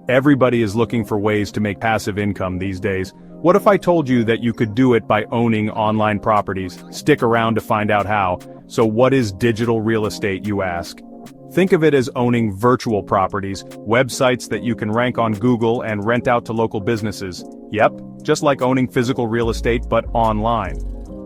Everybody is looking for ways to make passive income these days. What if I told you that you could do it by owning online properties? Stick around to find out how. So what is digital real estate, you ask? Think of it as owning virtual properties, websites that you can rank on Google and rent out to local businesses. Yep, just like owning physical real estate but online.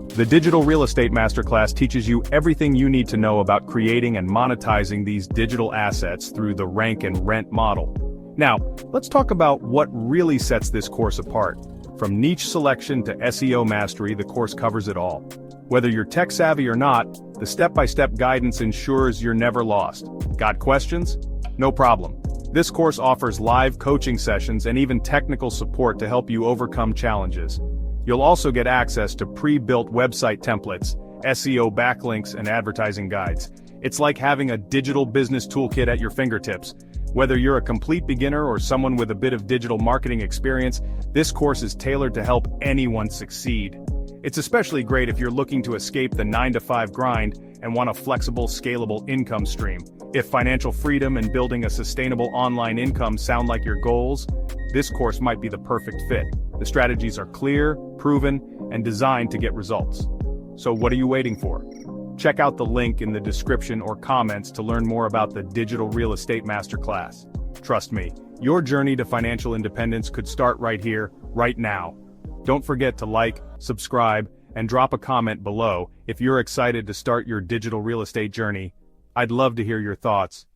The Digital Real Estate Masterclass teaches you everything you need to know about creating and monetizing these digital assets through the rank and rent model. Now, let's talk about what really sets this course apart. From niche selection to SEO mastery, the course covers it all. Whether you're tech savvy or not, the step-by-step guidance ensures you're never lost. Got questions? No problem. This course offers live coaching sessions and even technical support to help you overcome challenges. You'll also get access to pre-built website templates, SEO backlinks, and advertising guides. It's like having a digital business toolkit at your fingertips. Whether you're a complete beginner or someone with a bit of digital marketing experience, this course is tailored to help anyone succeed. It's especially great if you're looking to escape the 9-to-5 grind and want a flexible, scalable income stream. If financial freedom and building a sustainable online income sound like your goals, this course might be the perfect fit. The strategies are clear, proven, and designed to get results. So what are you waiting for? Check out the link in the description or comments to learn more about the Digital Real Estate Masterclass. Trust me, your journey to financial independence could start right here, right now. Don't forget to like, subscribe, and drop a comment below if you're excited to start your digital real estate journey. I'd love to hear your thoughts.